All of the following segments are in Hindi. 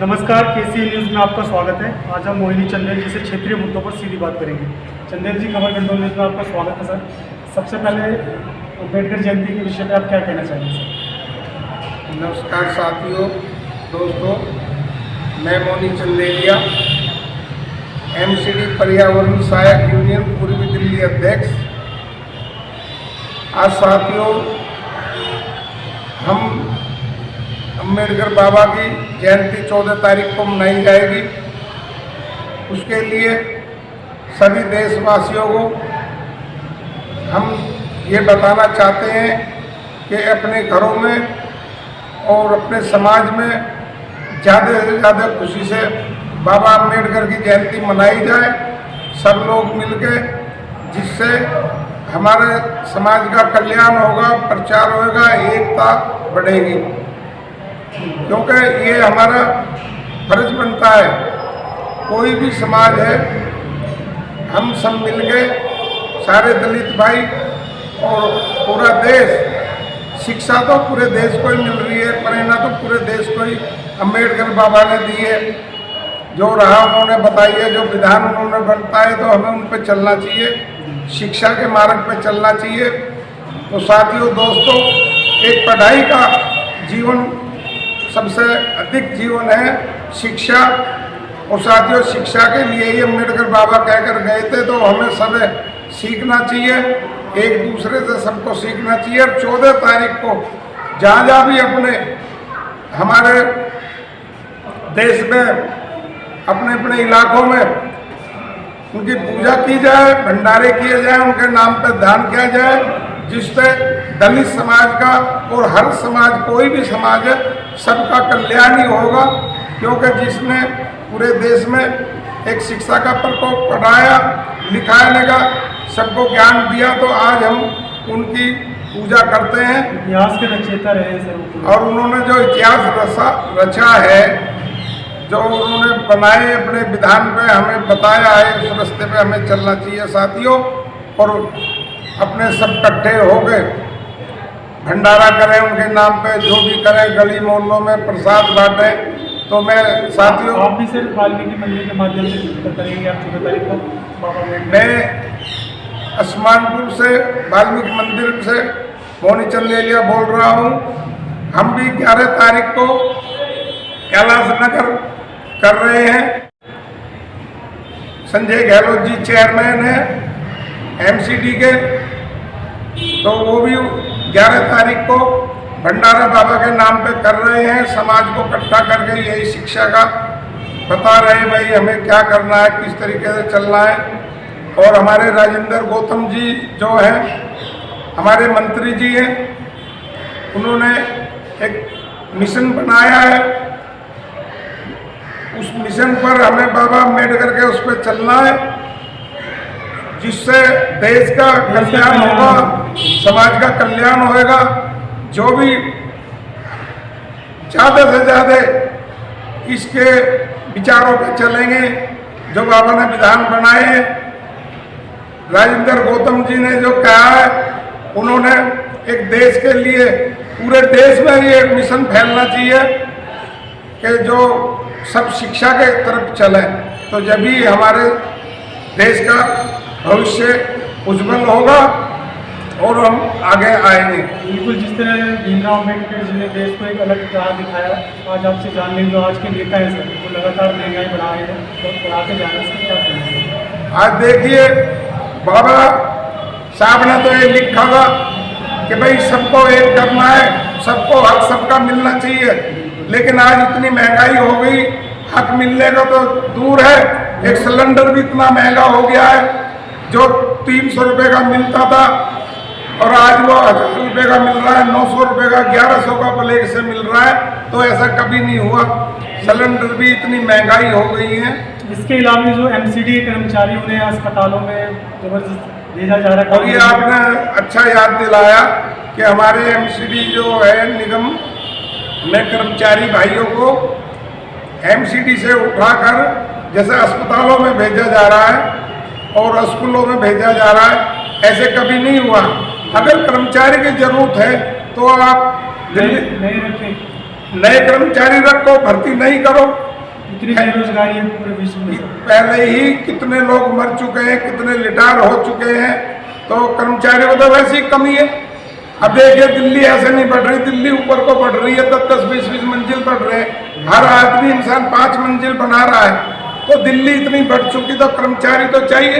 नमस्कार, केसी न्यूज़ में आपका स्वागत है। आज हम मोहिनी चंदेल जी से क्षेत्रीय मुद्दों पर सीधी बात करेंगे। चंदेल जी, खबर कंट्रोल न्यूज़ में आपका स्वागत है सर। सबसे पहले अम्बेडकर जयंती के विषय पर आप क्या कहना चाहेंगे सर? नमस्कार साथियों, दोस्तों, मैं मोहिनी चंदेलिया, एमसीडी पर्यावरण सहायक यूनियन पूर्वी दिल्ली अध्यक्ष। आज साथियों, हम अम्बेडकर बाबा की जयंती 14 तारीख को मनाई जाएगी। उसके लिए सभी देशवासियों को हम ये बताना चाहते हैं कि अपने घरों में और अपने समाज में ज़्यादा से ज़्यादा खुशी से बाबा अम्बेडकर की जयंती मनाई जाए, सब लोग मिलकर, जिससे हमारे समाज का कल्याण होगा, प्रचार होगा, एकता बढ़ेगी। क्योंकि ये हमारा फर्ज बनता है, कोई भी समाज है, हम सब मिलके, सारे दलित भाई और पूरा देश, शिक्षा तो पूरे देश को ही मिल रही है, प्रेरणा तो पूरे देश को ही अम्बेडकर बाबा ने दी है। जो राह उन्होंने बताई है, जो विधान उन्होंने बताए, तो हमें उन पर चलना चाहिए, शिक्षा के मार्ग पर चलना चाहिए। तो साथियों, दोस्तों, एक पढ़ाई का जीवन सबसे अधिक जीवन है शिक्षा, और साथियों, शिक्षा के लिए ही अम्बेडकर बाबा कहकर गए थे, तो हमें सब सीखना चाहिए, एक दूसरे से सबको सीखना चाहिए। और 14 तारीख को जहाँ जहाँ भी अपने हमारे देश में अपने अपने इलाकों में उनकी पूजा की जाए, भंडारे किए जाए, उनके नाम पर दान किया जाए, जिससे दलित समाज का और हर समाज, कोई भी समाज है, सबका कल्याण ही होगा। क्योंकि जिसने पूरे देश में एक शिक्षा का प्रकोप पढ़ाया, लिखाने का सबको ज्ञान दिया, तो आज हम उनकी पूजा करते हैं। इतिहास के रचयिता रहे सर, और उन्होंने जो इतिहास रचा है, जो उन्होंने बनाए अपने विधान पे हमें बताया है, उस रास्ते पे हमें चलना चाहिए साथियों। और अपने सब इकट्ठे हो गए भंडारा करें उनके नाम पे, जो भी करें, गली मोहल्लों में प्रसाद बांटें। तो मैं साथियों, आप भी सिर्फ वाल्मीकि मंदिर के माध्यम से करेंगे आप 14 तारीख को बाबा? मैं असमानपुर से, वाल्मीकि मंदिर से मोहिनी चंदेलिया बोल रहा हूँ। हम भी 11 तारीख को कैलाश नगर कर रहे हैं। संजय गहलोत जी चेयरमैन हैं एमसीडी के, तो वो भी 11 तारीख को भंडारा बाबा के नाम पे कर रहे हैं। समाज को इकट्ठा करके यही शिक्षा का बता रहे हैं, भाई हमें क्या करना है, किस तरीके से चलना है। और हमारे राजेंद्र गौतम जी जो हैं, हमारे मंत्री जी हैं, उन्होंने एक मिशन बनाया है। उस मिशन पर हमें बाबा अम्बेडकर के उस पर चलना है, जिससे देश का कल्याण होगा, समाज का कल्याण होएगा। जो भी ज़्यादा से ज़्यादा इसके विचारों पर चलेंगे, जो बाबा ने विधान बनाए हैं, राजेंद्र गौतम जी ने जो कहा है, उन्होंने एक देश के लिए, पूरे देश में ये मिशन फैलना चाहिए कि जो सब शिक्षा के तरफ चले, तो जब भी हमारे देश का भविष्य उज्जवल होगा और हम आगे आएंगे। बिल्कुल, जिस तरह भीमराव अम्बेडकर जी ने देश को एक अलग राह दिखाया, आज आपसे जान लेंगे जो आज के नेता हैं सर, वो लगातार महंगाई बढ़ा रहे हैं, तो बढ़ाते जाना, इसका क्या कहना है? आज देखिए, बाबा साहब ने तो ये लिखा था कि भाई सबको एक करना है, सबको हक सबका मिलना चाहिए। लेकिन आज इतनी महंगाई हो गई, हक मिलने का तो दूर है, एक सिलेंडर भी इतना महंगा हो गया है, जो 300 रुपये का मिलता था और आज वो 1000 रुपये का मिल रहा है, 900 रुपये का, 1100 का ब्लैक से मिल रहा है। तो ऐसा कभी नहीं हुआ, सिलेंडर भी इतनी महंगाई हो गई है। इसके अलावा जो एमसीडी कर्मचारी, उन्हें अस्पतालों में जबरदस्त भेजा जा रहा है। और ये आपने अच्छा याद दिलाया कि हमारे एमसीडी जो है निगम में कर्मचारी भाइयों को एमसीडी से उठाकर जैसे अस्पतालों में भेजा जा रहा है और स्कूलों में भेजा जा रहा है, ऐसे कभी नहीं हुआ। अगर कर्मचारी की जरूरत है तो आप नए कर्मचारी रखो, भर्ती नहीं करो, इतनी बेरोजगारी है पूरे विश्व में सर। पहले ही कितने लोग मर चुके हैं, कितने रिटायर हो चुके हैं, तो कर्मचारियों को तो वैसे ही कमी है। अब देखिए दिल्ली ऐसे नहीं बढ़ रही, दिल्ली ऊपर को बढ़ रही है, 10-10, 20-20 मंजिल बढ़ रहे हैं। हर आदमी इंसान 5 मंजिल बना रहा है, तो दिल्ली इतनी बढ़ चुकी तो कर्मचारी तो चाहिए।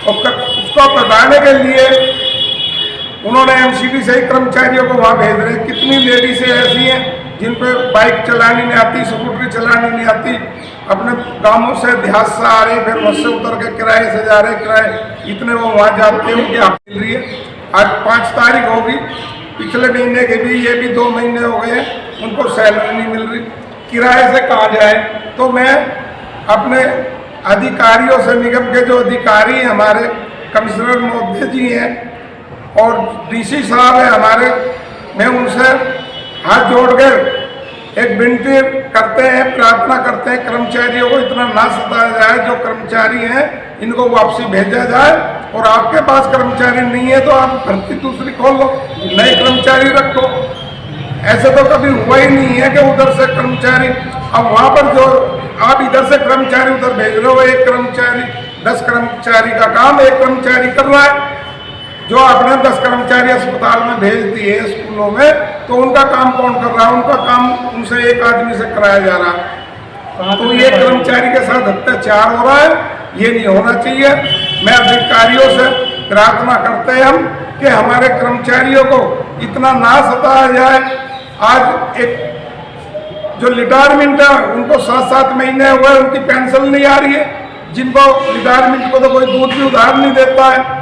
और उसको बढ़ाने के लिए उन्होंने एमसीडी से ही कर्मचारियों को वहाँ भेज रहे हैं। कितनी लेडीज ऐसी हैं जिन पर बाइक चलानी नहीं आती, स्कूटरी चलानी नहीं आती, अपने गांवों से देहात से आ रहे, फिर बस से उतर के किराए से जा रहे, किराए इतने वो वहाँ जाते हैं, उनकी हाथ मिल रही है। आज 5 तारीख होगी, पिछले महीने के भी ये भी 2 महीने हो गए हैं, उनको सैलरी नहीं मिल रही, किराए से कहाँ जाए। तो मैं अपने अधिकारियों से, निगम के जो अधिकारी हैं हमारे, कमिश्नर महोदय जी हैं और डीसी साहब हैं हमारे, मैं उनसे हाथ जोड़कर एक विनती करते हैं, प्रार्थना करते हैं, कर्मचारियों को इतना ना सताया जाए। जो कर्मचारी हैं इनको वापसी भेजा जाए, और आपके पास कर्मचारी नहीं है तो आप भर्ती दूसरी खोल लो, नए कर्मचारी रखो। ऐसे तो कभी हुआ ही नहीं है कि उधर से कर्मचारी, अब वहाँ पर जो आप इधर से कर्मचारी उधर भेज रहे हो, 1 कर्मचारी 10 कर्मचारी का काम 1 कर्मचारी कर रहा है। जो आपने 10 कर्मचारी अस्पताल में भेज दिए, स्कूलों में, तो उनका काम कौन कर रहा है? उनका काम उनसे 1 आदमी से कराया जा रहा है। तो ये कर्मचारी के साथ अत्याचार हो रहा है, ये नहीं होना चाहिए। मैं अधिकारियों से प्रार्थना करते हैं हम कि हमारे कर्मचारियों को इतना ना सताया जाए। आज एक जो रिटायरमेंट है उनको 7-7 महीने हुए, उनकी पेंशन नहीं आ रही है। जिनको रिटायरमेंट को तो कोई दूध भी उधार नहीं देता है,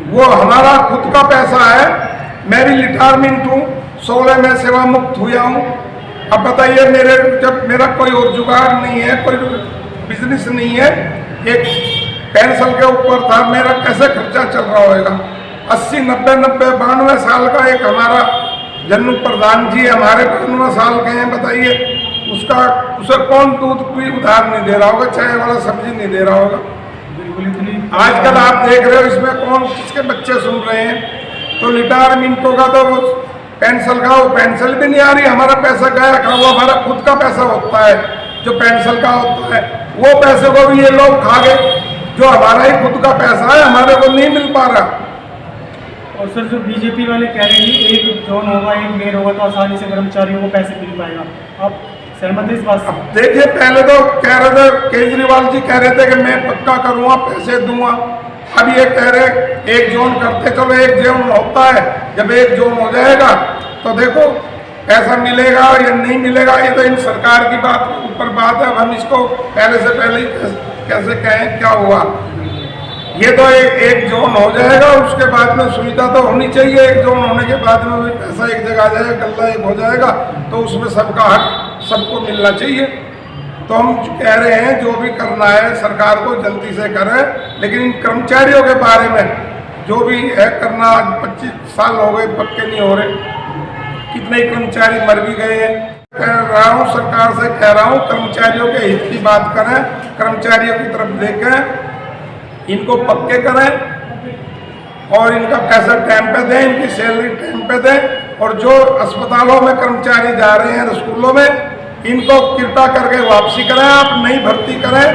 वो हमारा खुद का पैसा है। मैं भी रिटायरमेंट हूँ, 16 में सेवा मुक्त हुआ हूँ। अब बताइए जब मेरा कोई और जुगाड़ नहीं है, कोई बिजनेस नहीं है, एक पेंशन के ऊपर था, मेरा कैसे खर्चा चल रहा होगा। 80, 90, 92 साल का एक हमारा जन्नू प्रधान जी हमारे 92 साल के हैं। बताइए उसे कौन दूध भी उधार नहीं दे रहा होगा, चाय वाला सब्जी नहीं दे रहा होगा। आजकल आप देख रहे हो इसमें कौन किसके बच्चे सुन रहे हैं। तो रिटायरमेंटों का तो वो पेंशन का वो पेंशन भी नहीं आ रही, हमारा पैसा गया का, वो हमारा खुद का पैसा होता है जो पेंशन का होता है, वो पैसे को भी ये लोग खा गए। जो हमारा ही खुद का पैसा है हमारे को नहीं मिल पा रहा। और सर जो बीजेपी वाले कह रहे हैं कि 1 जोन होगा, 1 मेयर होगा तो आसानी से कर्मचारियों को पैसे मिल पाएगा, आप सहमत है इस बात से? देखिए पहले तो कह रहे थे, केजरीवाल जी कह रहे थे कि मैं पक्का करूँगा, पैसे दूंगा। अब ये कह रहे 1 जोन करते, चलो 1 जोन होता है, जब 1 जोन हो जाएगा तो देखो पैसा मिलेगा या नहीं मिलेगा, ये तो इन सरकार की बात ऊपर बात है। हम इसको पहले से पहले कैसे कहें क्या हुआ। ये तो एक जोन हो जाएगा, उसके बाद में सुविधा तो होनी चाहिए। 1 जोन होने के बाद में भी पैसा एक जगह आ जाएगा, गल्ला एक हो जाएगा, तो उसमें सबका हक सबको मिलना चाहिए। तो हम कह रहे हैं जो भी करना है सरकार को जल्दी से करें, लेकिन इन कर्मचारियों के बारे में जो भी है करना, 25 साल हो गए पक्के नहीं हो रहे, कितने कर्मचारी मर भी गए हैं। कह रहा हूँ सरकार से, कह रहा हूँ कर्मचारियों के हित की बात करें, कर्मचारियों की तरफ देखें, इनको पक्के करें और इनका पैसा टाइम पे दें, इनकी सैलरी टाइम पे दें। और जो अस्पतालों में कर्मचारी जा रहे हैं, स्कूलों में, इनको कृपा करके वापसी करें, आप नई भर्ती करें,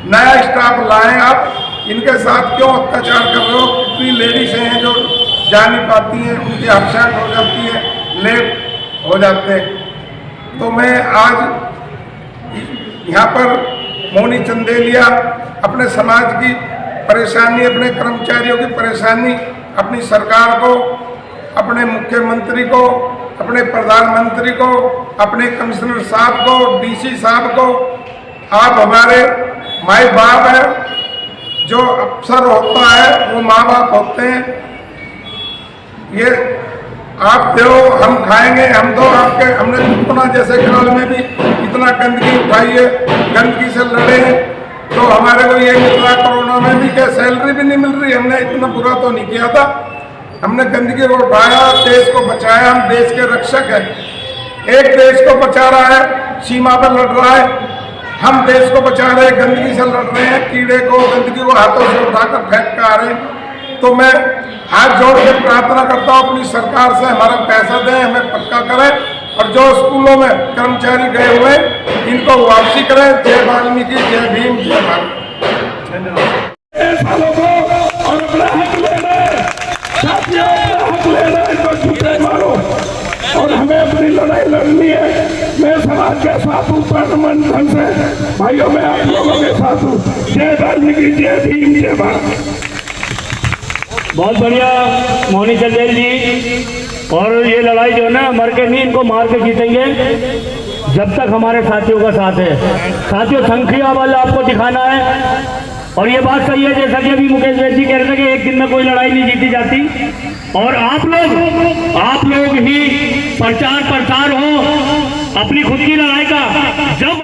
नया स्टाफ लाएं। आप इनके साथ क्यों अत्याचार कर रहे हो? कितनी लेडीज हैं जो जा नहीं पाती हैं, उनकी अपसेंट हो जाती है, लेट हो जाते हैं। तो मैं आज यहाँ पर मोनी चंदेलिया अपने समाज की परेशानी, अपने कर्मचारियों की परेशानी, अपनी सरकार को, अपने मुख्यमंत्री को, अपने प्रधानमंत्री को, अपने कमिश्नर साहब को, डीसी साहब को, आप हमारे माई बाप हैं। जो अफसर होता है वो माँ बाप होते हैं। ये आप दो हम खाएंगे, हम दो आपके, हमने इतना जैसे केरल में भी इतना गंदगी उठाई है, गंदगी से लड़े हैं, तो हमारे को ये मिल रहा, कोरोना में भी क्या सैलरी भी नहीं मिल रही। हमने इतना बुरा तो नहीं किया था, हमने गंदगी को उठाया, देश को बचाया। हम देश के रक्षक हैं, एक देश को बचा रहा है, सीमा पर लड़ रहा है, हम देश को बचा रहे हैं, गंदगी से लड़ रहे हैं, कीड़े को, गंदगी को हाथों से उठाकर फेंक कर आ रहे हैं। तो मैं हाथ जोड़ के प्रार्थना करता हूँ अपनी सरकार से, हमारा पैसा दें, हमें पक्का करें और जो स्कूलों में कर्मचारी गए हुए इनको वापसी करें। जय वाल्मीकि, जय भीम, जय भारत। धन्यवाद। सालों को और अपना हक लेना है, साथियों अपना हक लेना है, इनको छूटे मारो और हमें अपनी लड़ाई लड़नी है। मैं समाज के साथ हूँ, परमन ढंग से भाइयों मैं आप लोगों के साथ हूँ। जय वाल्मीकि, जय भीम, जय भारत। बहुत बढ़िया मोहनी चंदेल जी। और ये लड़ाई जो है ना मर के नहीं, इनको मार के जीतेंगे जब तक हमारे साथियों का साथ है। साथियों संख्या बल आपको दिखाना है। और ये बात सही है जैसा कि अभी मुकेश वैद जी कह रहे थे कि एक दिन में कोई लड़ाई नहीं जीती जाती। और आप लोग ही प्रचार प्रसार हो अपनी खुद की लड़ाई का। जब